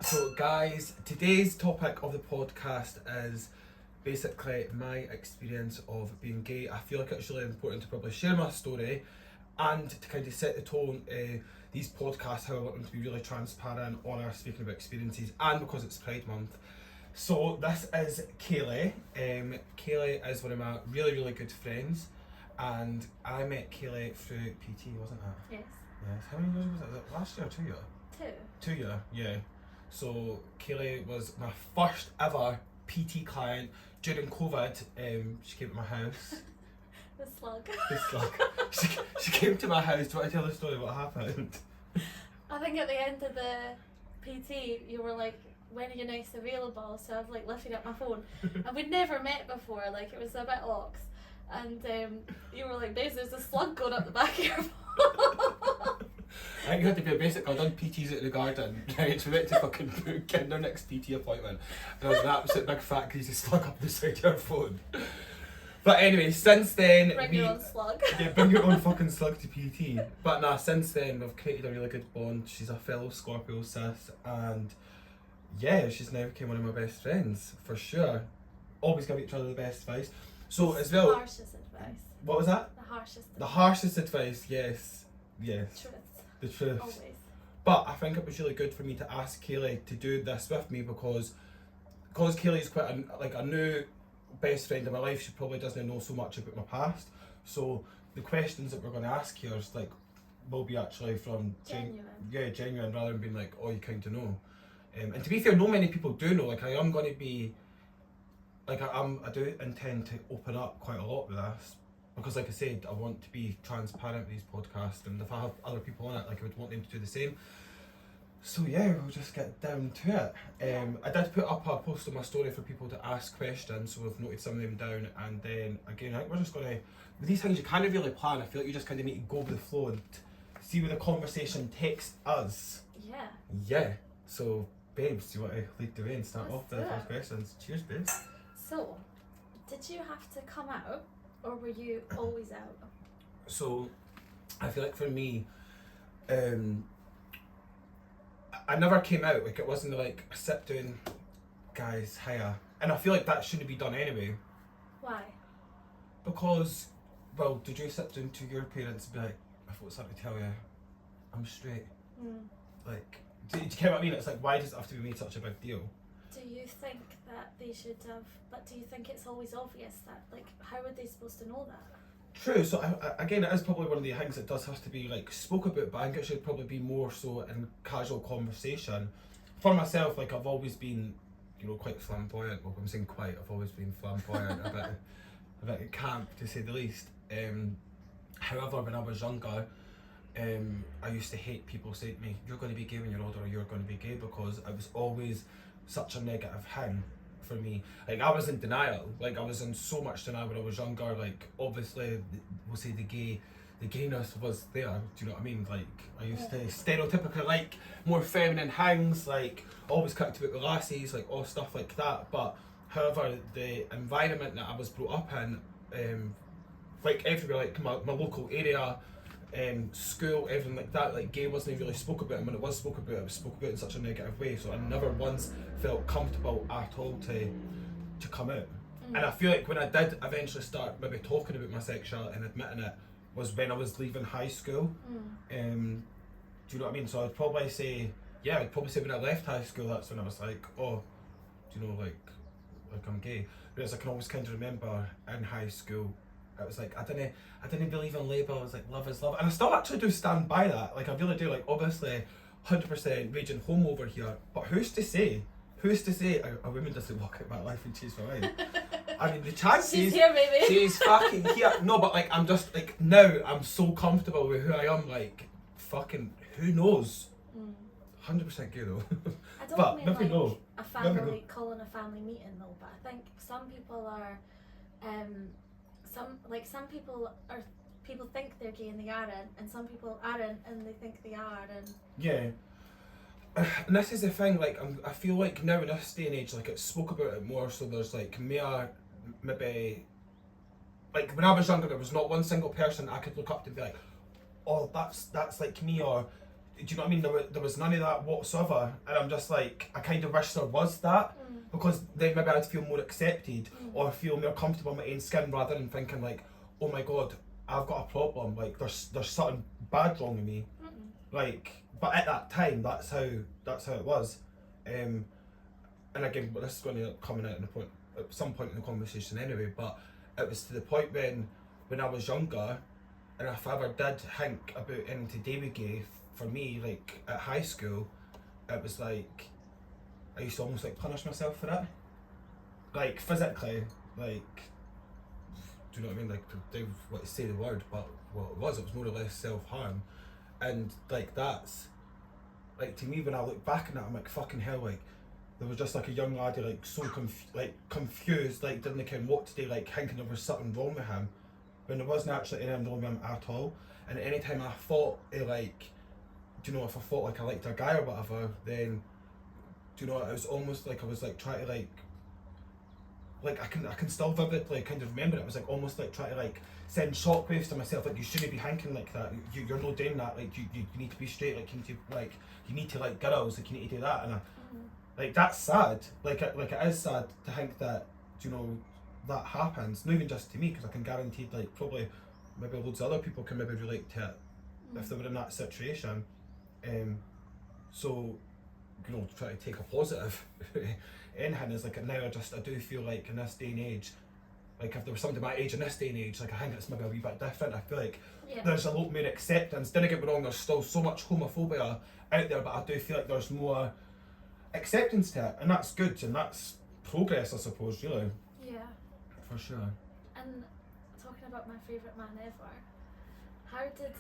So guys, today's topic of the podcast is basically my experience of being gay. I feel like it's really important to probably share my story and to kind of set the tone. These podcasts, how I want them to be really transparent, honest, speaking about experiences, and because it's Pride Month. So this is Kaylee. Kaylee is one of my really good friends, and I met Kaylee through PT, wasn't it? Yes. Yes. How many years was it? Was it last year or 2 years? 2. 2 years, yeah. So Kaylee was my first ever PT client during COVID. She came to my house. The slug. The slug. She came to my house. Do you want to tell the story what happened? I think at the end of the PT, you were like, when are you next available? So I've like lifted up my phone. And we'd never met before, like it was a bit ox. And you were like, babes, there's a slug going up the back of your phone. I think you had to be a basic. I've done PTs at the garden, right? So we went to fucking book in their next PT appointment. And there was an absolute big fat greasy slug up the side of your phone. But anyway, since then Bring your own slug. Yeah, bring your own fucking slug to PT. But nah, since then we've created a really good bond. She's a fellow Scorpio sis, and yeah, she's now became one of my best friends for sure. Always give each other the best advice. So as well. The harshest advice. What was that? The harshest advice. The harshest advice, yes. Truth. The truth. Always. But I think it was really good for me to ask Kaylee to do this with me because Kaylee's quite a new best friend in my life. She probably doesn't know so much about my past. So the questions that we're going to ask here is like will be actually from genuine rather than being like, oh, you kind of know. And to be fair, not many people do know. Like I am going to be like I do intend to open up quite a lot with this. Because like I said, I want to be transparent with these podcasts, and if I have other people on it, like I would want them to do the same. So yeah, we'll just get down to it. I did put up a post on my story for people to ask questions, so we've noted some of them down, and then again, I think we're just gonna, with these things you can't really plan. I feel like you just kind of need to go with the flow and see where the conversation takes us. Yeah. Yeah. So babes, do you want to lead the way and start Let's off with the do first it. questions? Cheers, babes. So, did you have to come out, or were you always out? So, I feel like for me, I never came out. Like it wasn't like a sit down, guys, hiya. And I feel like that shouldn't be done anyway. Why? Because, well, did you sit down to your parents and be like, I've got something to tell you, I'm straight. Like, do you get what I mean? It's like, why does it have to be made such a big deal? Do you think that they should have, but do you think it's always obvious that, like, how are they supposed to know that? True, so again, it is probably one of the things that does have to be like spoke about, but I think it should probably be more so in casual conversation. For myself, like I've always been, you know, quite flamboyant. Well, I'm saying quite, I've always been flamboyant, a bit camp to say the least. However, when I was younger, I used to hate people saying to me, you're going to be gay when you're older, or you're going to be gay, because it was always such a negative thing for me. Like I was in denial. Like I was in so much denial when I was younger. Like obviously, we'll say the gayness was there. Do you know what I mean? Like I used to stereotypically like more feminine things, like always kicked about the lassies, like all stuff like that. But however, the environment that I was brought up in, like everywhere, like my local area, school, everything like that, like gay wasn't even really spoke about, and when it was spoke about, it was spoke about in such a negative way, so I never once felt comfortable at all to come out. And I feel like when I did eventually start maybe talking about my sexuality and admitting it was when I was leaving high school. Do you know what I mean? So I'd probably say when I left high school, that's when I was like, oh, do you know, like I'm gay. Whereas I can always kind of remember in high school, it was like I didn't believe in label. I was like, love is love, and I still actually do stand by that. Like I really do. Like obviously, 100% raging home over here. But who's to say a woman doesn't walk out my life and change my mind? I mean, the chances She's here, baby. She's fucking here. No, but like I'm just like now I'm so comfortable with who I am. Like fucking who knows? 100% gay though. I don't but mean never like know. a family calling a family meeting though. But I think some people are, some people think they're gay and they aren't, and some people aren't and they think they are, and yeah. And this is the thing, like I feel like now in this day and age, like it's spoke about it more, so there's like maybe like when I was younger there was not one single person I could look up to and be like, oh that's like me, or do you know what I mean? There was none of that whatsoever, and I'm just like, I kind of wish there was that, because then maybe I'd feel more accepted or feel more comfortable in my own skin, rather than thinking like, oh my god, I've got a problem, like there's something bad wrong with me. Like, but at that time, that's how it was. And again, but this is going to come out in the point at some point in the conversation anyway. But it was to the point when I was younger, and if I ever did think about anything to do with gay, for me, like at high school, it was like I used to almost like punish myself for it, like physically, like, do you know what I mean? Like, they want to say the word, but what it was more or less self-harm. And like, that's like, to me, when I look back on it, I'm like, fucking hell, like there was just like a young laddie, like so confused, like didn't care what to do, like thinking there was something wrong with him, when there wasn't actually anything wrong with him at all. And any time I thought, like, do you know, if I thought like I liked a guy or whatever, then, do you know, it was almost like I was like trying to like I can still vividly kind of remember it. It was like almost like trying to like send shockwaves to myself, like, you shouldn't be thinking like that. You're not doing that. Like, you need to be straight. Like, you need to like girls. Like, you need to do that. And like, that's sad. Like it is sad to think that, you know, that happens. Not even just to me, because I can guarantee like probably maybe loads of other people can maybe relate to it if they were in that situation. So, you know, try to take a positive in him is like, now I do feel like in this day and age, like if there was somebody my age in this day and age, like I think it's maybe a wee bit different. I feel like there's a lot more acceptance. Don't get me wrong, there's still so much homophobia out there, but I do feel like there's more acceptance to it, and that's good, and that's progress, I suppose, really. Yeah. For sure. And talking about my favourite man ever, how did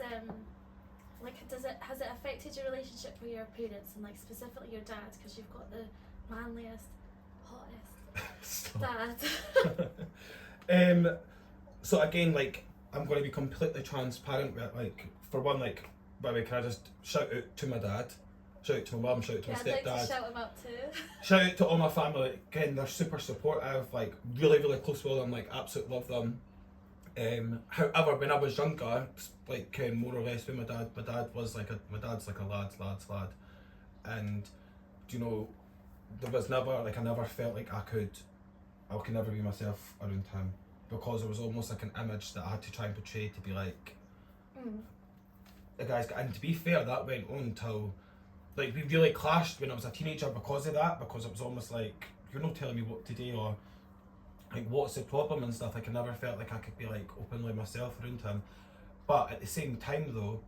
like, has it affected your relationship with your parents, and like specifically your dad, because you've got the manliest, hottest dad? So again, like, I'm going to be completely transparent with, like, for one, like, by the way, can I just shout out to my dad, shout out to my mum, shout out to my stepdad. I'd like to shout him out too. Shout out to all my family. Again, they're super supportive, like really, really close with them, like absolutely love them. However, when I was younger, like more or less with my dad was like my dad's like a lad's lad, and, you know, there was never like, I never felt like I could never be myself around him, because it was almost like an image that I had to try and portray to be like the guy's. And to be fair, that went on till like we really clashed when I was a teenager because of that, because it was almost like, you're not telling me what to do, or like what's the problem and stuff. Like, I never felt like I could be like openly myself around him. But at the same time though,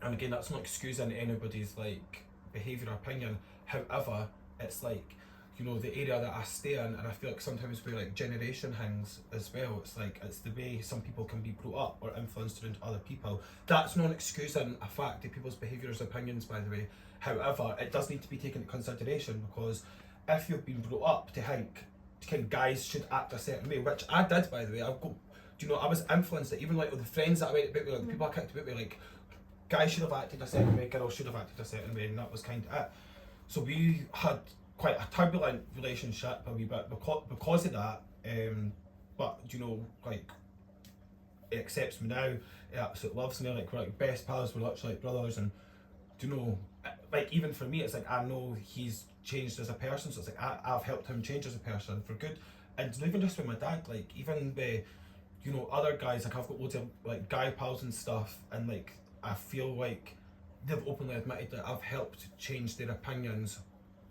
and again, that's not excusing anybody's like behaviour or opinion, however, it's like, you know, the area that I stay in, and I feel like sometimes we like generation things as well, it's like, it's the way some people can be brought up or influenced around other people. That's not excusing a fact of people's behaviours or opinions, by the way. However, it does need to be taken into consideration, because if you've been brought up to think guys should act a certain way, which I did, by the way, you know, I was influenced that even like with the friends that I went about with, like people I kicked about with, like, guys should have acted a certain way, girls should have acted a certain way, and that was kind of it. So we had quite a turbulent relationship a wee bit because of that. But, you know, like, he accepts me now, he absolutely loves me, like, we're like best pals, we're literally like brothers, and, you know, like, even for me, it's like, I know he's changed as a person, so it's like I've helped him change as a person for good. And it's not even just with my dad, like, even with, you know, other guys, like, I've got loads of like guy pals and stuff, and like, I feel like they've openly admitted that I've helped change their opinions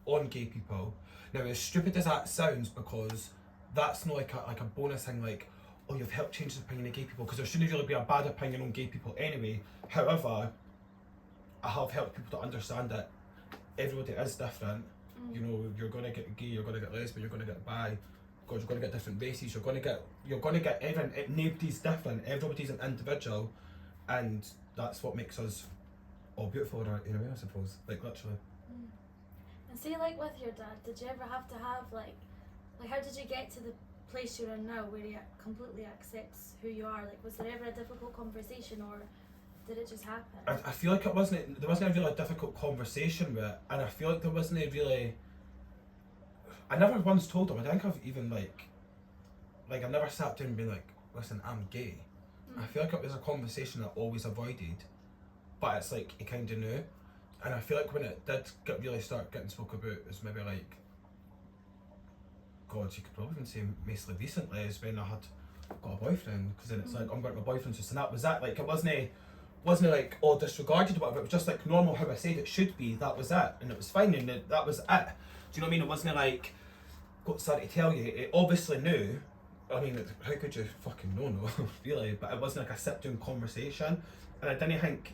on gay people. Now, as stupid as that sounds, because that's not like a bonus thing, like, oh, you've helped change the opinion of gay people, because there shouldn't really be a bad opinion on gay people anyway. However, I have helped people to understand that everybody is different. You know, you're gonna get gay, you're gonna get lesbian, you're gonna get bi, because you're gonna get different races, you're gonna get everyone. Nobody's different, everybody's an individual, and that's what makes us all beautiful in a way, I suppose. Like, literally. And see, like with your dad, did you ever have to have like how did you get to the place you're in now, where he completely accepts who you are? Like, was there ever a difficult conversation, or did it just happen? I feel like there wasn't a really difficult conversation with it, and I feel like there wasn't a really. I never once told him. I think I've even like I never sat down and been like, listen, I'm gay. I feel like it was a conversation I always avoided, but it's like he kind of knew. And I feel like when it did really start getting spoke about, it was maybe like, God, you could probably even say mostly recently is when I had got a boyfriend, because then it's like, I'm going to my boyfriend's just, and that was it. Like, it wasn't like all disregarded or whatever, it was just like normal how I said it should be, that was it, and it was fine, and that was it. Do you know what I mean? It wasn't like, got started to tell you, it obviously knew. I mean, how could you fucking know, no, really, but it wasn't like a sit-down conversation, and I didn't think,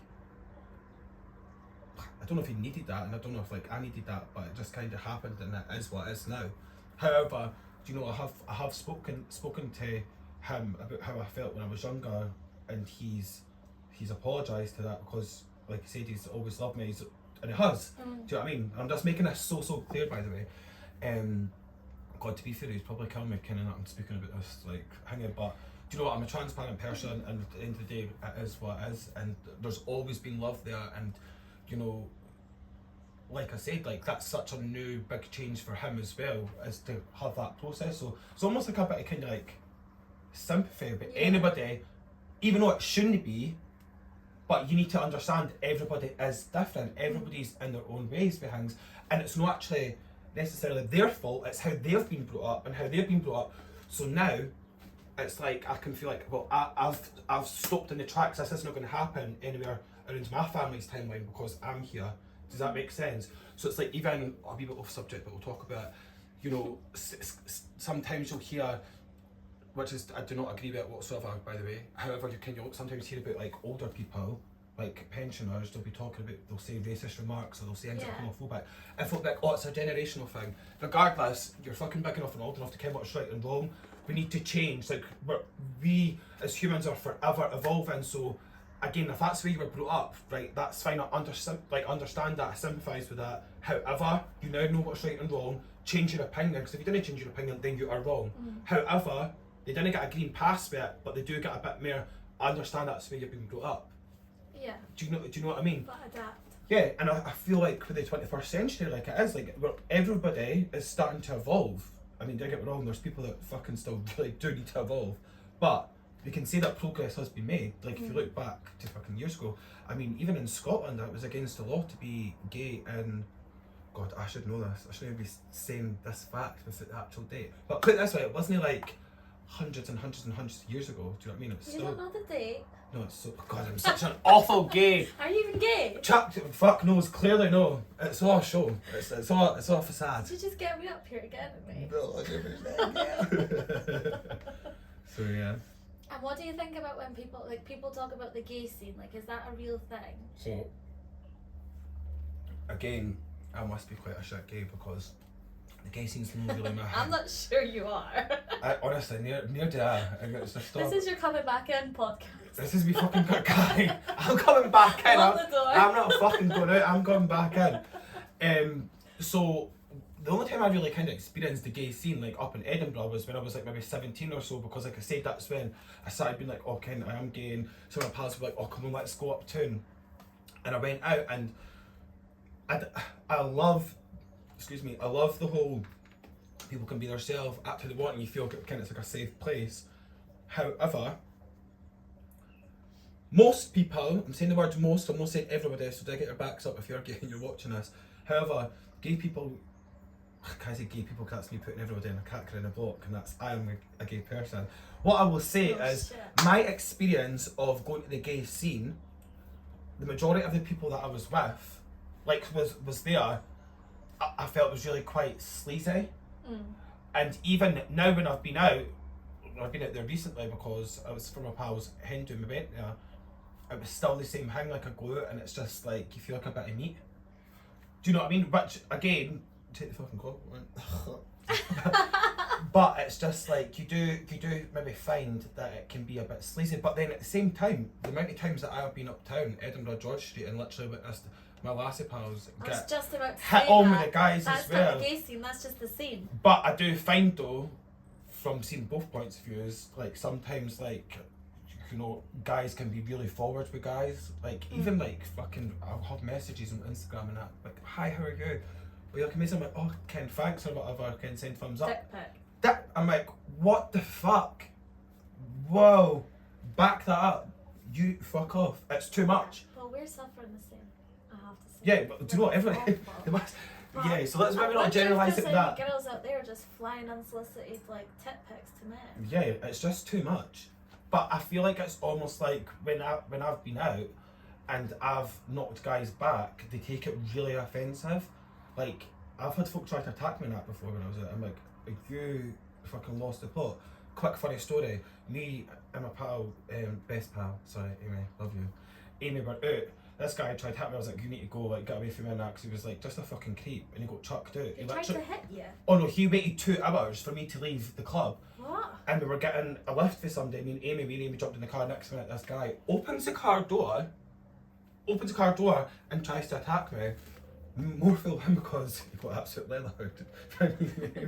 I don't know if he needed that, and I don't know if like I needed that, but it just kind of happened, and it is what it is now. However, do you know, I have spoken to him about how I felt when I was younger, and he's apologised to that, because like I said, he's always loved me, and he has. Do you know what I mean? I'm just making this so clear, by the way. God, to be fair, he's probably killing me kind of I'm speaking about this like hanging, but do you know what? I'm a transparent person, and at the end of the day, it is what it is, and there's always been love there, and you know, like I said, like that's such a new big change for him as well, is to have that process. So it's almost like a bit of kind of like sympathy about anybody, even though it shouldn't be, but you need to understand everybody is different, everybody's in their own ways with things, and it's not actually necessarily their fault, it's how they've been brought up and how they've been brought up. So now it's like I can feel like, well, I've stopped in the tracks, this isn't going to happen anywhere around my family's timeline because I'm here. Does that make sense? So it's like, even a wee bit off subject, but we'll talk about, you know, sometimes you'll hear, which is, I do not agree with it whatsoever, by the way. However, you'll sometimes hear about like older people, like pensioners, they'll be talking about, they'll say racist remarks, or they'll say things like homophobic. I felt like, oh, it's a generational thing. Regardless, you're fucking big enough and old enough to care what's right and wrong. We need to change. Like, we as humans are forever evolving. So again, if that's where you were brought up, right, that's fine. I understand that, I sympathise with that. However, you now know what's right and wrong. Change your opinion, because if you didn't change your opinion, then you are wrong. However, they didn't get a green pass for it, but they do get a bit more. I understand that's the way you've been brought up. Yeah. Do you know what I mean? But adapt. Yeah, and I feel like for the 21st century, like it is, like everybody is starting to evolve. I mean, don't get me wrong, there's people that fucking still really do need to evolve, but we can say that progress has been made. Like if you look back to fucking years ago, I mean, even in Scotland, it was against the law to be gay in, God, I should know this. I shouldn't be saying this fact with the actual date. But put it this way, it wasn't like hundreds and hundreds and hundreds of years ago. Do you know what I mean? It was You still. don't know the date. No, it's so. God, I'm such an awful gay. Are you even gay? Fuck knows, clearly no. It's all a show. It's all a facade. Did you just get me up here again with me? No, I never. So yeah. And what do you think about when people talk about the gay scene? Like, is that a real thing? So again, I must be quite a shit gay, because the gay scene's not really my I'm not sure you are. I honestly, near do I. It's just This is your coming back in podcast. This is me fucking guy. I'm coming back in. Lock the door. I'm not fucking going out. I'm going back in. So the only time I really kind of experienced the gay scene, like up in Edinburgh, was when I was like maybe 17 or so, because like I said, that's when I started being like, oh, Ken, I am gay, and some of my pals were like, oh, come on, let's go uptown. And I went out, and I love the whole people can be themselves up to the want, and you feel kind of it's like a safe place. However, most people, I'm saying the word most, I'm not saying everybody, so do get your backs up if you're gay and you're watching this. However, gay people, can I say gay people, that's me putting everybody in a category in a block, and that's, I am a gay person. What I will say is, my experience of going to the gay scene, the majority of the people that I was with, like was there, I felt was really quite sleazy. And even now when I've been out there recently, because I was for my pal's hen doing my event there, it was still the same thing. Like I go out and it's just like you feel like a bit of meat. Do you know what I mean? Which again, take the fucking compliment. But it's just like you do maybe find that it can be a bit sleazy. But then at the same time, the amount of times that I have been uptown, Edinburgh, George Street, and literally witnessed my lassie pals get just about to hit on with the guys as well. That's not the gay scene, that's just the scene. But I do find though, from seeing both points of views, like sometimes like, you know, guys can be really forward with guys. Like even like fucking, I'll have messages on Instagram and that, like, hi, how are you? But you're like amazing, I'm like, oh, Ken, thanks or whatever, Ken, send thumbs up. Dick pic. That, I'm like, what the fuck? Whoa, back that up. You fuck off. It's too much. Well, we're suffering the same, I have to say. Yeah, but do you know what? Everyone, Awful. they must, But yeah, so let's I maybe not wonder if generalise it there's that. any girls out there just flying unsolicited like tit pics to men. Yeah, it's just too much. But I feel like it's almost like when I've been out and I've knocked guys back, they take it really offensive. Like I've had folk try to attack me in that before when I was out. I'm like, you fucking lost the plot. Quick funny story. Me and my pal, best pal, sorry, Amy, love you. Amy were out. This guy tried to hit me. I was like, you need to go, like, get away from me now, because he was like just a fucking creep, and he got chucked out. He tried to hit you. Oh no, he waited 2 hours for me to leave the club. What? And we were getting a lift for somebody. Me and Amy jumped in the car. Next minute, this guy opens the car door, and tries to attack me. More for him because he got absolutely loud.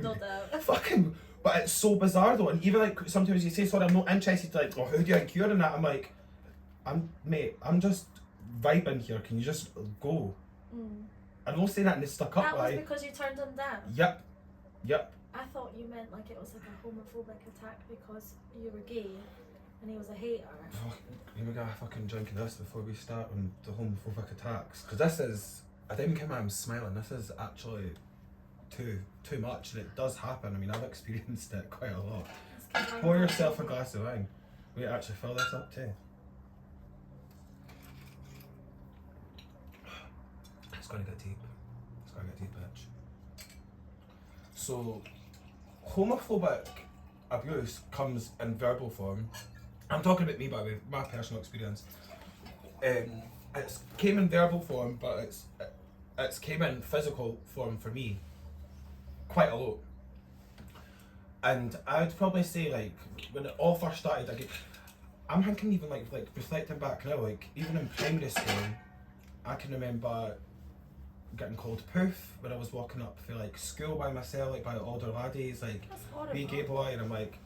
No doubt. Fucking, but it's so bizarre though. And even like sometimes you say, "Sorry, I'm not interested." Like, oh, who do you think you're in that? I'm like, I'm just vibing here. Can you just go? I'm not saying that and it's stuck up. That was Like, because you turned him down. Yep. I thought you meant like it was like a homophobic attack because you were gay and he was a hater. Fuck, we gotta fucking drink of this before we start on the homophobic attacks. Because this is, I think I'm smiling. This is actually too much, and it does happen. I mean, I've experienced it quite a lot. Pour yourself a glass of wine. Wait, actually fill this up too. It's gonna get deep. Bitch. So, homophobic abuse comes in verbal form. I'm talking about me, by the way, my personal experience. It's came in verbal form, but it's came in physical form for me quite a lot. And I'd probably say, like, when it all first started, I'm thinking even like reflecting back now, like even in primary school, I can remember getting called poof when I was walking up for like school by myself, like by older laddies, like be a gay boy, and I'm like,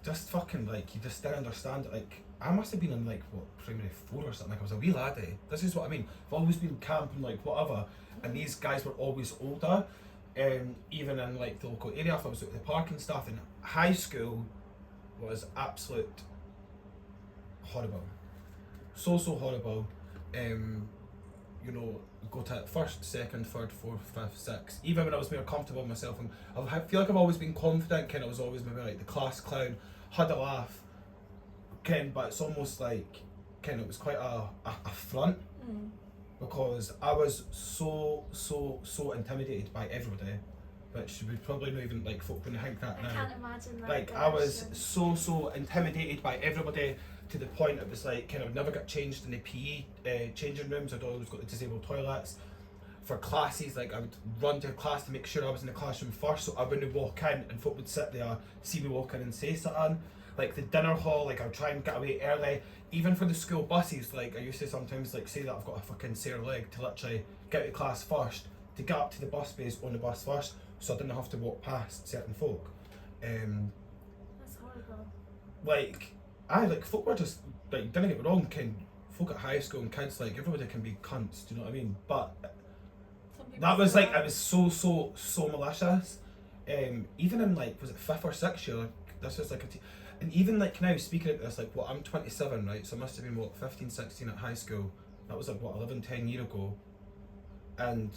just fucking like, you just didn't understand it. Like I must have been in like what, primary 4 or something. Like I was a wee laddie. This is what I mean. I've always been camp and like whatever, and these guys were always older. Even in like the local area, if I was at the park and stuff. In high school was absolute horrible, so horrible. You know, go to first, second, third, fourth, fifth, sixth. Even when I was more comfortable with myself, and I feel like I've always been confident. Kind of was always maybe like the class clown, had a laugh. But it's almost like it was quite a front. Because I was so intimidated by everybody, which would probably not even like folk wouldn't think that now. I can't imagine that. Like I was so intimidated by everybody to the point it was like kind of never got changed in the PE changing rooms. I'd always got the disabled toilets. For classes, like I would run to class to make sure I was in the classroom first, so I wouldn't walk in and folk would sit there, see me walk in and say something. Like the dinner hall, like I would try and get away early. Even for the school buses, like I used to sometimes like say that I've got a fucking sore leg to literally get to class first, to get up to the bus space on the bus first, so I didn't have to walk past certain folk. That's horrible. Like folk were just like, don't get me wrong, folk at high school and kids, like everybody can be cunts, do you know what I mean? But that was like, it was so malicious. Even in like, was it 5th or 6th year, this was like and even like now speaking of this, like what, I'm 27, right? So I must have been what, 15, 16 at high school. That was like what, 11, 10 years ago. And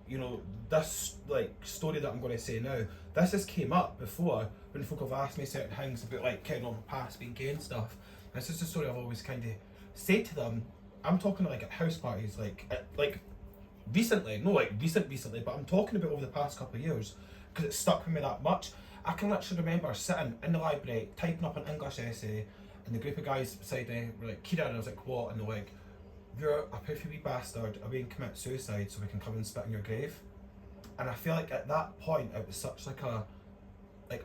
you know, this like story that I'm going to say now, this has came up before when folk have asked me certain things about like kind of my past being gay and stuff. This is a story I've always kind of said to them. I'm talking like at house parties, like recently, no like recently, but I'm talking about over the past couple of years because it stuck with me that much. I can literally remember sitting in the library typing up an English essay, and the group of guys beside me were like, Kieran, and I was like, what? And they're like, you're a poofy wee bastard, away and commit suicide so we can come and spit in your grave. And I feel like at that point it was such like a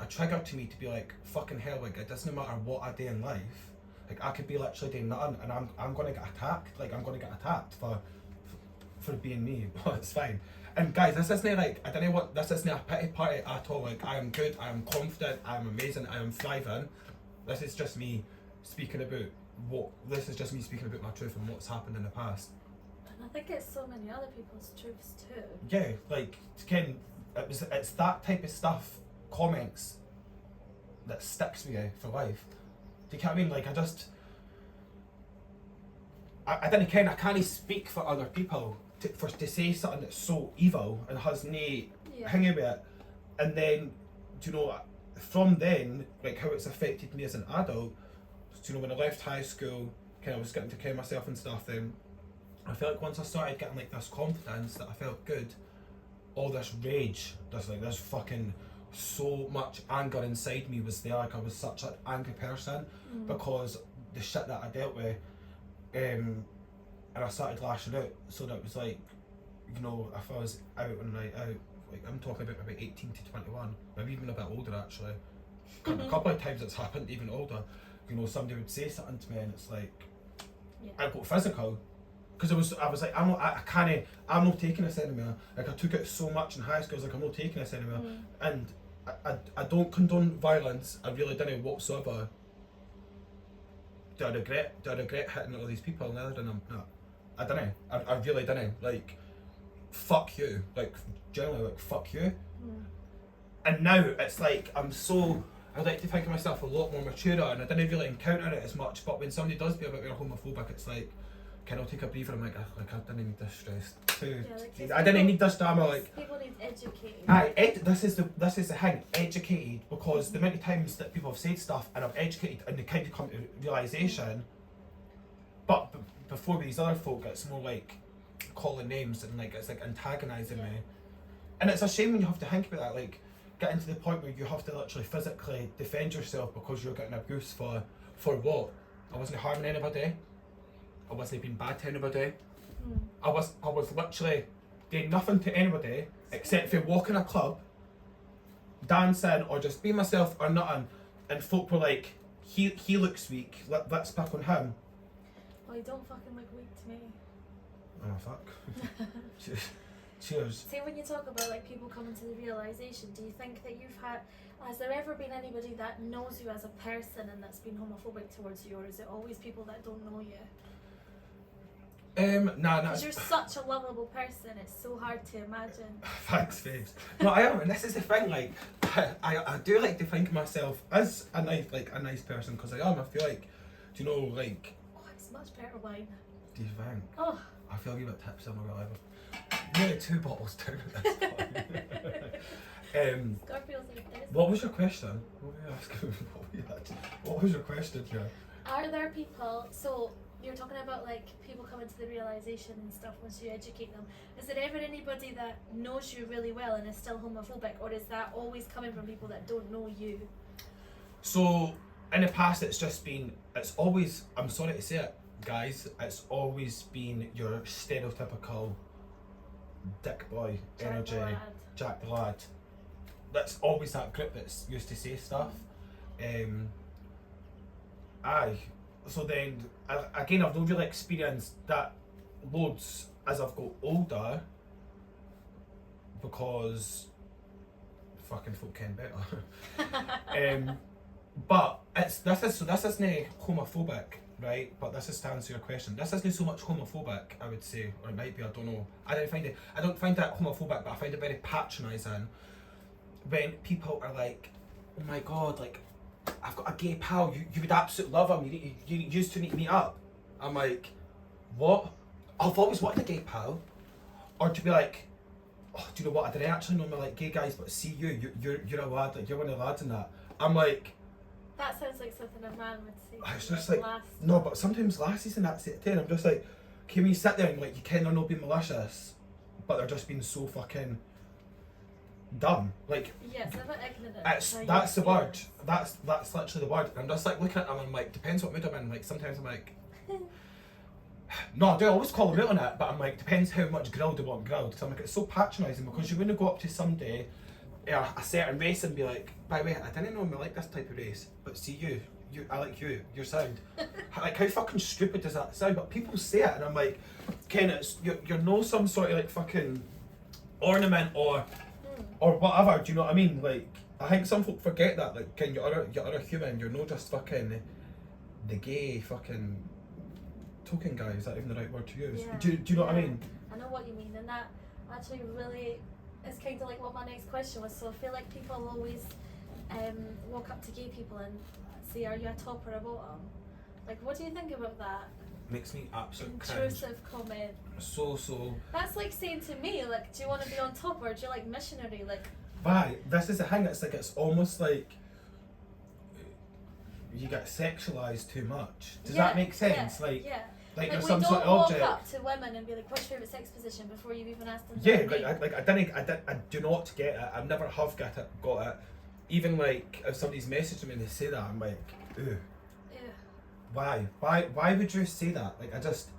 trigger to me to be like, fucking hell, like it doesn't matter what I do in life, like I could be literally doing nothing and I'm gonna get attacked, like I'm gonna get attacked for being me. Well, it's fine. And guys, this isn't like, I don't know what, this isn't a pity party at all. Like I am good, I am confident, I am amazing, I am thriving. This is just me speaking about my truth and what's happened in the past. And I think it's so many other people's truths too. Yeah, like Ken, it's that type of stuff, comments, that sticks with you for life. Do you get what I mean? Like I didn't kind. I can't speak for other people to say something that's so evil and has no hang about it, and then do you know from then like how it's affected me as an adult. Do you know when I left high school, kind of was getting to care of myself and stuff. Then I felt like once I started getting like this confidence that I felt good, all this rage, this fucking so much anger inside me was there. Like I was such an angry person because the shit that I dealt with, and I started lashing out. So that was like, you know, if I was out on a night out, like I'm talking about maybe 18 to 21, maybe even a bit older actually. A couple of times it's happened even older. You know, somebody would say something to me and it's like, I got physical. Because I was like, I'm not taking this anymore. Like I took it so much in high school, I was like, I'm not taking this anymore. And I don't condone violence, I really didn't whatsoever. Do I regret hitting all these people? No, I didn't. I really didn't. Like, fuck you. Like, generally, like, fuck you. And now it's like, I like to think of myself a lot more mature and I didn't really encounter it as much, but when somebody does be a bit more homophobic, it's like, can I take a breather? I'm like, I didn't need this stress. I didn't need this drama. Like people need educated. This is the thing, educated, because the many times that people have said stuff and I've educated and they kind of come to realisation. But before with these other folk, it's more like calling names and like it's like antagonising me. And it's a shame when you have to think about that, like getting to the point where you have to literally physically defend yourself because you're getting abused for what? I wasn't harming anybody. I wasn't being bad to anybody. I was literally doing nothing to anybody except for walking a club, dancing or just being myself or nothing. And folk were like, he looks weak, let's pick on him. Well, you don't fucking look weak to me. Oh fuck. Cheers. See, when you talk about like people coming to the realisation, do you think that has there ever been anybody that knows you as a person and that's been homophobic towards you, or is it always people that don't know you? Nah. Because you're such a lovable person, it's so hard to imagine. Thanks, babes. No, I am, and this is the thing. Like, I do like to think of myself as a nice person because I am. I feel like, do you know, like. Oh, it's much better wine. Do you think? Oh. I feel like you got tips on or whatever. Nearly 2 bottles down at this point. Scorpio's like this. What was your question? What were you asking? What was your question, Joe? Are there people? So. You're talking about like people coming to the realisation and stuff once you educate them. Is there ever anybody that knows you really well and is still homophobic, or is that always coming from people that don't know you? So in the past it's always, I'm sorry to say it guys, it's always been your stereotypical dick boy energy, Jack the Lad. That's always that group that's used to say stuff. So then, again, I've not really experienced that loads as I've got older because fucking folk can better. But this isn't homophobic, right? But this is to answer your question. This isn't so much homophobic, I would say, or it might be. I don't know. I don't find that homophobic, but I find it very patronising when people are like, "Oh my god, like." I've got a gay pal, you would absolutely love him, you used to meet up. I'm like, what? I've always wanted a gay pal. Or to be like, oh, do you know what, I didn't actually normally like gay guys, but see you're a lad, like you're one of the lads in that. I'm like... That sounds like something a man would say. It's just like, no, but sometimes lassies and that say it too, and I'm just like, can we sit there and like, you kind of not be malicious, but they're just being so fucking... dumb, like yes, I'm not ignorant. That's the word. That's literally the word. And I'm just like looking at them and I'm like, depends what mood I'm in. Like sometimes I'm like, no, I do always call them out on it, but I'm like, depends how much grilled they want grilled. Because I'm like, it's so patronising because you're going to go up to somebody, a certain race, and be like, by the way, I didn't know I like this type of race, but see I like you're sound. Like how fucking stupid does that sound? But people say it, and I'm like, Ken, you're no some sort of like fucking ornament or whatever, do you know what I mean? Like, I think some folk forget that, like, Ken, you're a human, you're not just fucking the gay fucking token guy, is that even the right word to use? Yeah. Do you know what I mean? I know what you mean, and that actually really is kind of like what my next question was. So I feel like people always walk up to gay people and say, are you a top or a bottom? Like, what do you think about that? makes me absolutely cringe. Intrusive comment. So. That's like saying to me, like, do you want to be on top or do you like missionary? Like, Right, this is the thing, it's like, it's almost like you get sexualised too much. Does that make sense? Like there's we some don't sort of walk object. up to women and be like, what's your favourite sex position before you've even asked them. Yeah, I do not get it. I never have got it. Even like if somebody's messaged me and they say that, I'm like, ooh. Why would you say that? Like, I just,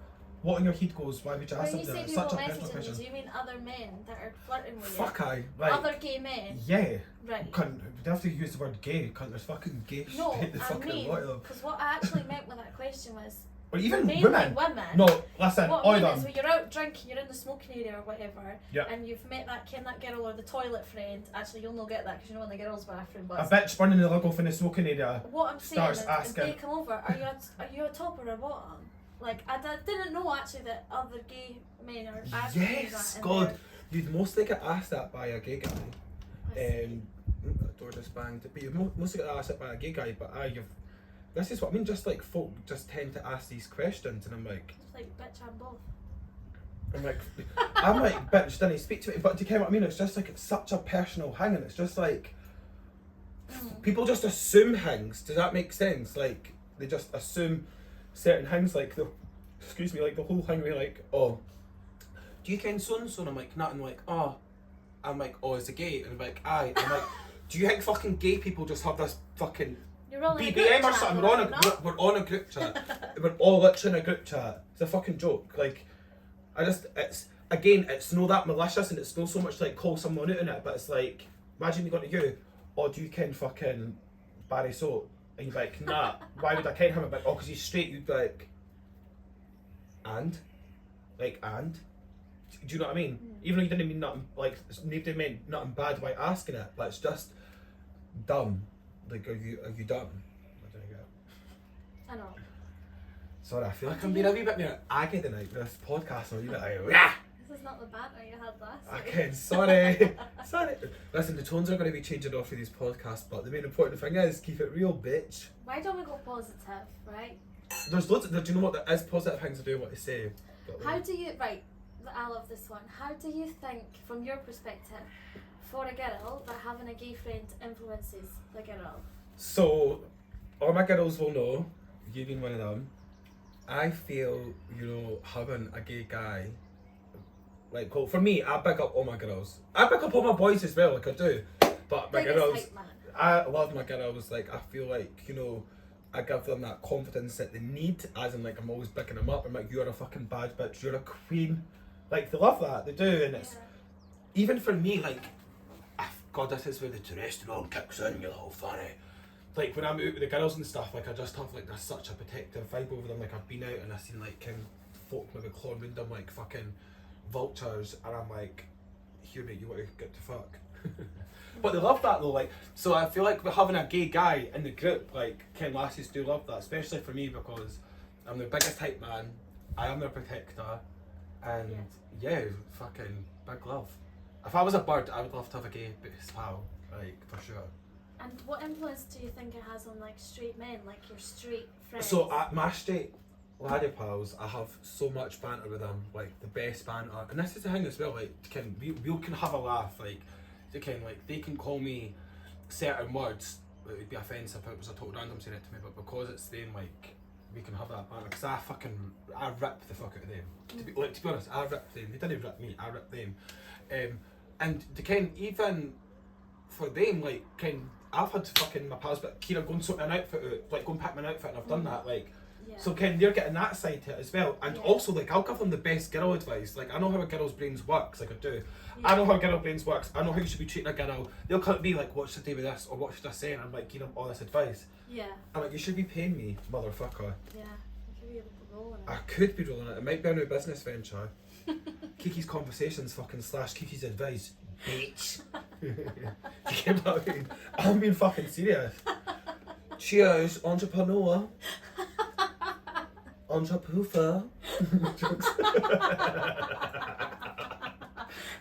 what in your head goes, why would you ask When you something? say It's people such a personal messaging question. you, do you mean other men that are flirting with you? Fuck I. Like, Other gay men? yeah. Right. Cunt, we have to use the word gay, cunt, there's fucking gay No, shit, the I fucking mean, lot of them. because what I actually meant with that question was, Or even mainly women. No, listen, what all I mean of is them. when you're out drinking, you're in the smoking area or whatever, Yeah. and you've met that girl or the toilet friend. Actually, you'll not get that because you know in the girls' bathroom. But A bitch burning the lug off in the smoking area. what I'm saying starts is, asking- if they come over, are you a top or a bottom? Like, I didn't know actually that other gay men are asking you Yes, that. God. You'd mostly get asked that by a gay guy. I That door just banged. But you've mostly get asked that by a gay guy, but this is what I mean, just like folk just tend to ask these questions and I'm like, It's like, bitch, I'm both. I'm like, bitch, didn't speak to me. But do you get what I mean? It's just like, it's such a personal thing and it's just like, people just assume things. Does that make sense? Like, they just assume certain things, like the whole thing where like, oh, do you ken so and so? And I'm like, nothing. Like, oh, I'm like, oh, is it gay? And I'm like, aye. I'm like, do you think fucking gay people just have this fucking You're all in a BBM group or chat, something? though, We're on a not? group chat. We're all literally in a group chat. It's a fucking joke. Like, it's no that malicious and it's no so much like call someone out in it, but it's like, imagine me going to you, oh, do you ken fucking Barry Soap? And you're like, nah, why would I ken him? But oh, because he's straight. You'd be like, and? Do you know what I mean? Even though you didn't mean nothing, like, nobody meant nothing bad by asking it, but it's just dumb. Like, are you dumb? I don't get it. I know. Sorry, I feel like I'm being a wee bit more aggy tonight. This podcast, I'm a wee bit like, rah! This is not the banter you had last week. Okay, sorry. Sorry. Listen, the tones are going to be changing off for these podcasts, but the main important thing is keep it real, bitch. Why don't we go positive, right? There's loads of, do you know what, there is positive things to do what to say. But, How do you, right, I love this one. How do you think, from your perspective, for a girl, that having a gay friend influences the girl? So, all my girls will know, you being one of them, I feel, having a gay guy, like, cool. For me, I pick up all my girls. I pick up all my boys as well, like I do. But my Biggest girls, hype man. I love my girls. Like, I feel like, I give them that confidence that they need, as in, like, I'm always picking them up. I'm like, you're a fucking bad bitch, you're a queen. Like, they love that, they do. And it's, even for me, like, God, this is where the testosterone kicks in, you're all funny. Like, when I'm out with the girls and stuff, like, I just have, like, there's such a protective vibe over them. Like, I've been out and I've seen, like, folk maybe clawing around them like fucking vultures, and I'm like, here mate, you want to get to fuck. But they love that though, like, so I feel like we're having a gay guy in the group, like, Ken lassies do love that, especially for me because I'm the biggest hype man, I am their protector, and yeah, fucking big love. If I was a bird, I would love to have a gay best pal, like, for sure. And what influence do you think it has on, like, straight men, like your straight friends? So at my straight laddie pals, I have so much banter with them, like the best banter. And this is the thing as well, like, we can have a laugh, like, they can call me certain words that would be offensive if it was a total random saying it to me, but because it's them, like, we can have that banter, because I rip the fuck out of them. To be honest, I rip them. They didn't rip me, I rip them. And even for them, like, I've had fucking my pals, but Kira go and sort an outfit out, like, go and pick me an outfit, and I've done that, like, so they're getting that side to it as well. And also, like, I'll give them the best girl advice. Like, I know how a girl's brains works, like I do. I know how a girl's brains works. I know how you should be treating a girl. They'll come at me like, what should I do with this? Or what should I say? And I'm like, all this advice. Yeah. I'm like, you should be paying me, motherfucker. Yeah. You could be rolling it. I could be rolling it. It might be a new business venture. Kiki's Conversations fucking / Kiki's Advice. Bitch. You get what I mean? I'm being fucking serious. Cheers, entrepreneur. Entrepoofer.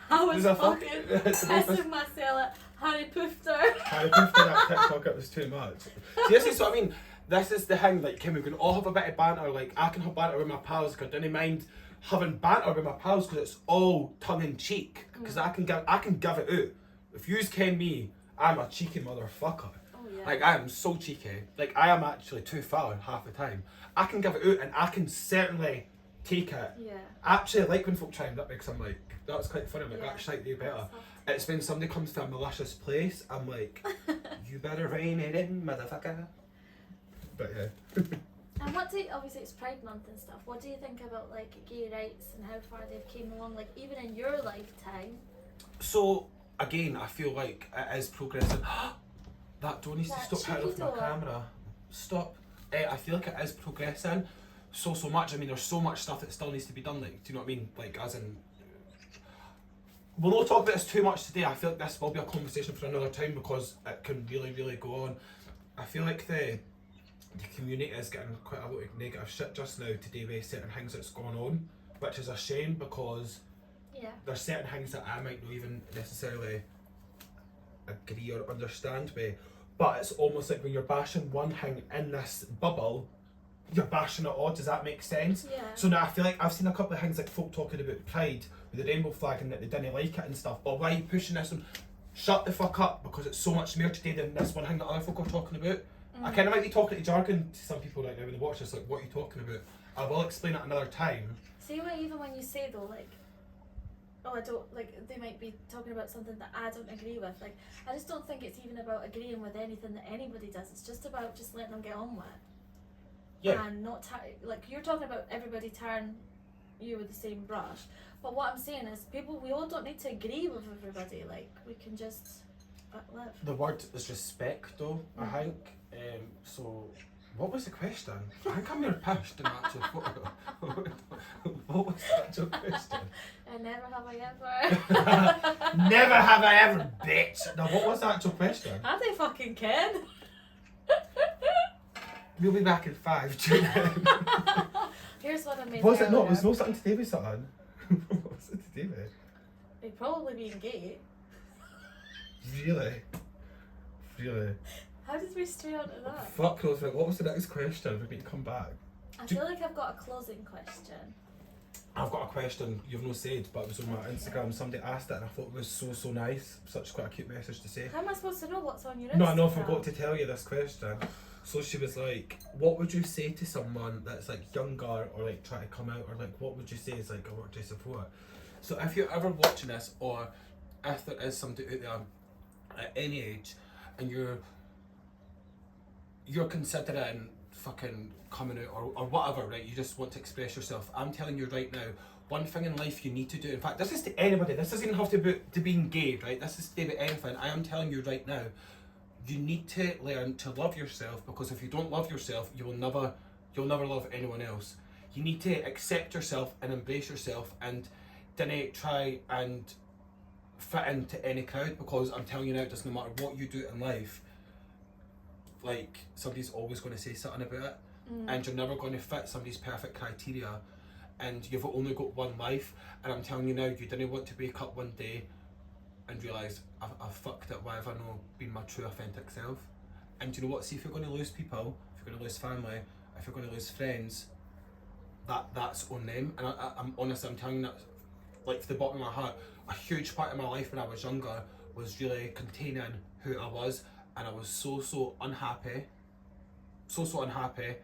I was There's a fucking it's the most- pissing myself at Harry Poofter. I posted that TikTok, it was too much. See, this is what I mean. this is the thing, like, we can all have a bit of banter, like, I can have banter with my pals, because I don't mind having banter with my pals, because it's all tongue-in-cheek, because I can give it out. If yous ken me, I'm a cheeky motherfucker. Oh, yeah. Like, I am so cheeky. Like, I am actually too foul half the time. I can give it out, and I can certainly take it. Yeah. I actually like when folk try and that, because I'm like, that's quite funny, I'm like, Yeah. that's slightly better. It's when somebody comes to a malicious place, I'm like, you better rein it in, motherfucker. But yeah. And what do you, obviously it's Pride Month and stuff, what do you think about like gay rights and how far they've came along, like even in your lifetime? So, again, I feel like it is progressing. That door needs to That stop hitting off my cheeky door. camera. Stop. I feel like it is progressing so much. I mean, there's so much stuff that still needs to be done, like, do you know what I mean? Like, as in, we'll not talk about this too much today. I feel like this will be a conversation for another time, because it can really go on. I feel like the community is getting quite a lot of negative shit just now today with certain things that's going on, which is a shame, because Yeah. there's certain things that I might not even necessarily agree or understand with, but it's almost like when you're bashing one thing in this bubble, you're bashing it all. Does that make sense? Yeah. So now I feel like I've seen a couple of things like folk talking about Pride with the rainbow flag and that they didn't like it and stuff, but why are you pushing this one? Shut the fuck up, because it's so much more today than this one thing that other folk are talking about. I kind of might be talking to jargon to some people right now when they watch this, like, what are you talking about? I will explain it another time. See what, even when you say though, like, oh, I don't, like, they might be talking about something that I don't agree with. Like, I just don't think it's even about agreeing with anything that anybody does. It's just about just letting them get on with it. Yeah. And not, like, you're talking about everybody tarring you with the same brush. But what I'm saying is, people, we all don't need to agree with everybody. Like, we can just live. The word is respect, though, I think. So, what was the question? I think I'm more pissed than actually what was the actual question? And never have I ever. Never have I ever, bitch! Now, what was the actual question? I think fucking can. We'll be back in 5. Tune in. Here's what I made. Was it not? earlier. Was no something to do with something? What was it to do with? They'd probably being gay. Really? Really? How did we stray onto that? Fuck knows, like, what was the next question? We need to come back. I feel like I've got a closing question. I've got a question you've not said, but it was on my Instagram. Somebody asked it and I thought it was so nice. Such quite a cute message to say. How am I supposed to know what's on your Instagram? No, I know, I forgot to tell you this question. So she was like, what would you say to someone that's like younger or like trying to come out, or like what would you say is like a word to support? So if you're ever watching this, or if there is somebody out there at any age and you're considering fucking coming out or whatever, right, you just want to express yourself, I'm telling you right now, one thing in life you need to do, in fact this is to anybody, this doesn't have to be to being gay, right, this is to do with anything, I am telling you right now, you need to learn to love yourself, because if you don't love yourself, you'll never love anyone else. You need to accept yourself and embrace yourself, and don't try and fit into any crowd, because I'm telling you now, it doesn't matter what you do in life, like somebody's always going to say something about it, and you're never going to fit somebody's perfect criteria, and you've only got one life. And I'm telling you now, you didn't want to wake up one day and realise I've fucked it. Why have I not been my true authentic self? And you know what, see, if you're going to lose people, if you're going to lose family, if you're going to lose friends, that's on them. And I'm honest, I'm telling you that, like, from the bottom of my heart, a huge part of my life when I was younger was really containing who I was, and I was so unhappy, so unhappy.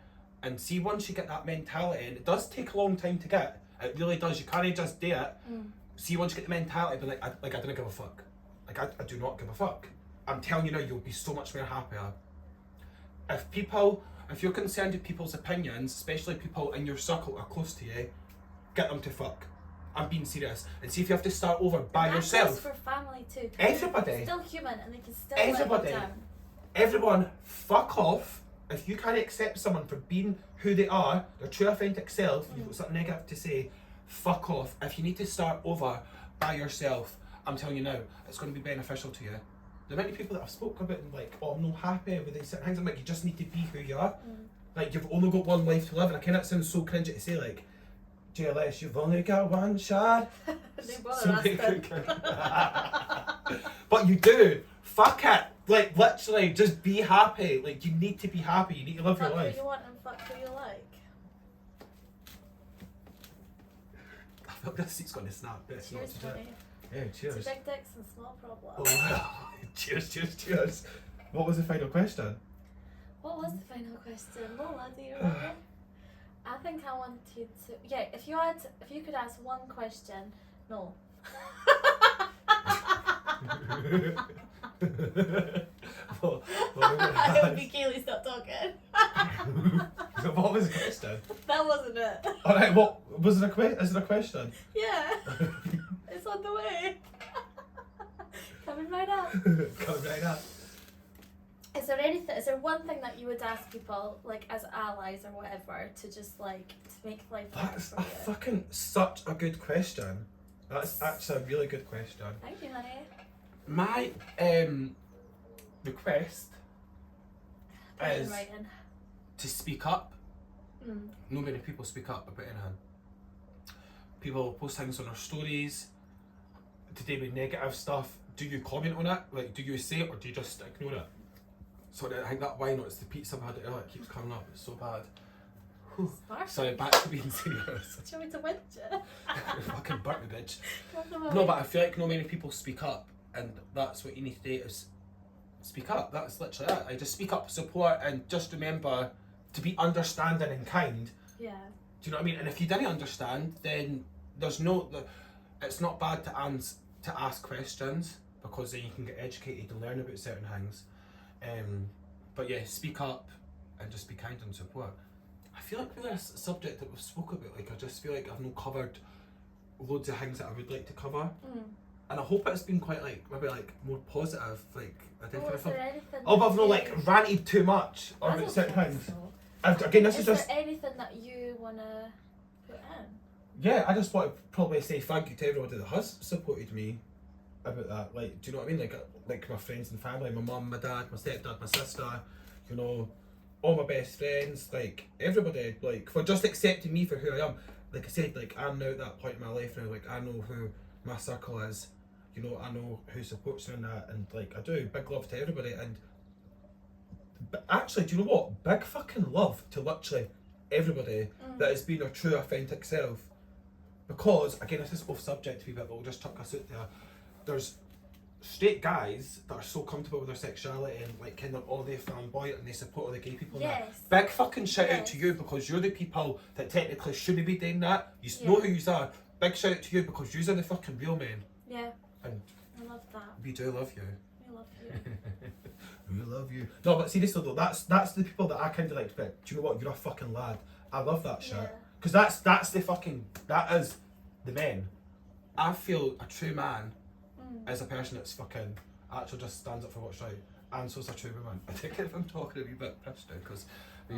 And see, once you get that mentality, and it does take a long time to get, it really does, you can't just do it. See, once you get the mentality, but I don't give a fuck. Like, I do not give a fuck. I'm telling you now, you'll be so much more happier. If you're concerned with people's opinions, especially people in your circle or close to you, get them to fuck. I'm being serious. And see if you have to start over by that yourself. goes for family too. Everybody. They're still human and they can still Everybody. let you down. Everyone, fuck off. If you can't accept someone for being who they are, their true authentic self, you've got something negative to say, fuck off. If you need to start over by yourself, I'm telling you now, it's going to be beneficial to you. The many people that I've spoken about and like, oh, I'm not happy with these certain things, I'm like, you just need to be who you are. Like, you've only got one life to live, and I kind of sound so cringy to say, like, JLS, you've only got one shot. They bother asking. But you do. Fuck it. Like, literally, just be happy. Like, you need to be happy. You need to live your Fuck life. who you want and fuck who you like. I feel like this seat's going to snap. Best not Cheers, to do it. honey. Yeah, To cheers. big dicks and small problems. Oh, cheers. What was the final question? What was the final question? Lola, do you remember? I think I want you to. Yeah, if you could ask one question. No. It would be Kaylee, stop talking. What was the question? That wasn't it. Alright, what was it is it a question? Yeah. It's on the way. Coming right up. Coming right up. Is there one thing that you would ask people, like as allies or whatever, to just like to make life better That's for a you? fucking such a good question. That's actually a really good question. Thank you, honey. My request Put it in is writing. to speak up. Mm. No many people speak up about anything. People post things on their stories today with negative stuff. Do you comment on it? Like, do you say it or do you just ignore it? So I think that why not? It's the pizza I've had it earlier. It keeps coming up. It's so bad. Whew. Smart. Sorry, back to being serious. Do you want me to whinge you? Fucking burnt me, bitch. Love the No, moment. but I feel like no many people speak up, and that's what you need to do is speak up. That's literally it. I just speak up, support, and just remember to be understanding and kind. Yeah. Do you know what I mean? And if you didn't understand, then it's not bad to ask questions, because then you can get educated and learn about certain things. But yeah, speak up and just be kind and support. I feel like with this subject that we've spoke about, like I just feel like I've not covered loads of things that I would like to cover. Mm. And I hope it's been quite like maybe like more positive. Like I Oh, definitely is there anything? oh, but that I've not you- like ranted too much I about don't certain think things. so. Again, this is Is just there anything that you wanna put in? yeah. I just want to probably say thank you to everybody that has supported me about that. Like, do you know what I mean? Like my friends and family, my mum, my dad, my stepdad, my sister. You know, all my best friends. Like everybody. Like for just accepting me for who I am. Like I said, like I'm now at that point in my life now. Like I know who my circle is. You know, I know who supports me in that, and like I do. Big love to everybody, and but actually, do you know what? Big fucking love to literally everybody that has been their true, authentic self. Because again, this is off subject to be, but we'll just tuck us out there. There's straight guys that are so comfortable with their sexuality and like kind of all they flamboyant and they support all the gay people. And Yes. that. Big fucking shout out Yes. to you, because you're the people that technically shouldn't be doing that. You Yeah. know who you are. Big shout out to you, because you are the fucking real men. Yeah. And I love that. we do love you. We love you. We love you. No, but seriously though, that's the people that I kind of like. But do you know what? You're a fucking lad. I love that shit. Yeah. Because that's the fucking, that is the men. I feel a true man is a person that's fucking actually just stands up for what's right, and so's a true woman. I think if I'm talking a wee bit pissed now, because a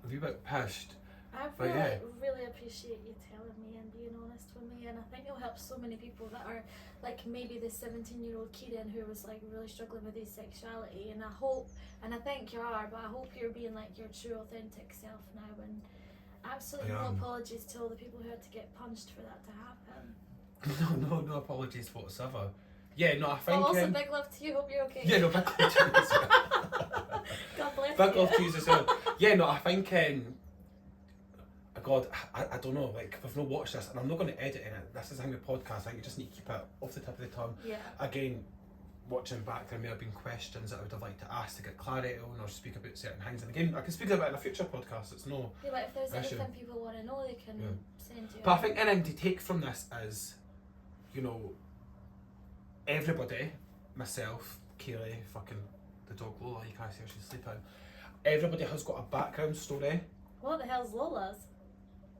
wee bit pissed. I But really, yeah. really appreciate you telling me and being honest with me, and I think you'll help so many people that are like maybe the 17-year-old Kieran who was like really struggling with his sexuality, and I hope, and I think you are, but I hope you're being like your true authentic self now, and absolutely I no am. apologies to all the people who had to get punched for that to happen. No apologies whatsoever. Yeah, no, I think. Well, also big love to you, hope you're okay. Yeah, no, big love to you as well. God bless Big you. love to you as well. Yeah, no, I think. God, I don't know. Like, I've not watched this, and I'm not going to edit in it. This is the thing with podcasts. I think you just need to keep it off the tip of the tongue. Yeah. Again, watching back, there may have been questions that I would have liked to ask to get clarity on or speak about certain things. And again, I can speak about it in a future podcast. It's no. Yeah, but if there's Issue. anything people want to know, they can Yeah. send you. But I think anything to take from this is, you know, everybody, myself, Kaylee, fucking the dog Lola, you can't see her, she's sleeping. Everybody has got a background story. What the hell's Lola's?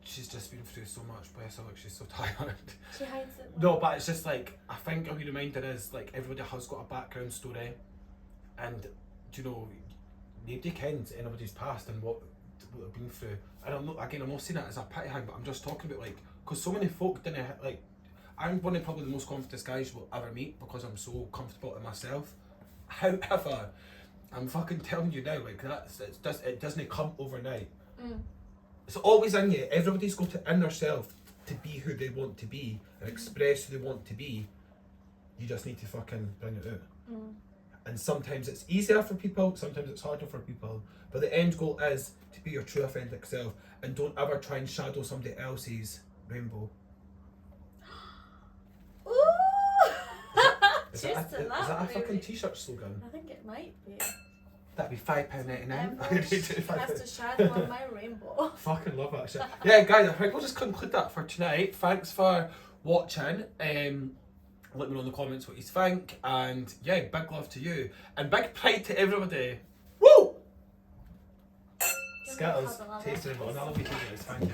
She's just been through so much, bless her, like she's so tired. She hides it. No, but it's just like, I think a wee reminder is like everybody has got a background story, and you know, nobody kens anybody's past and what they've been through. And I'm not saying that as a pity thing, but I'm just talking about like, because so many folk didn't like. I'm one of probably the most confident guys you'll ever meet because I'm so comfortable in myself. However, I'm fucking telling you now, like it doesn't come overnight. It's always in you. Everybody's got to in their self to be who they want to be and express who they want to be. You just need to fucking bring it out. And sometimes it's easier for people, sometimes it's harder for people. But the end goal is to be your true authentic self and don't ever try and shadow somebody else's rainbow. Ooh! Is Cheers that to a that, fucking maybe. t-shirt slogan? I think it might be. That'd be £5.99. Has to shadow on my rainbow. Fucking love that shit. Yeah, guys, I think we'll just conclude that for tonight. Thanks for watching. Let me know in the comments what you think. And yeah, big love to you. And big pride to everybody. Woo! Give me a Skittles, cuddle, I'll tasting have another week, guys. Thank you.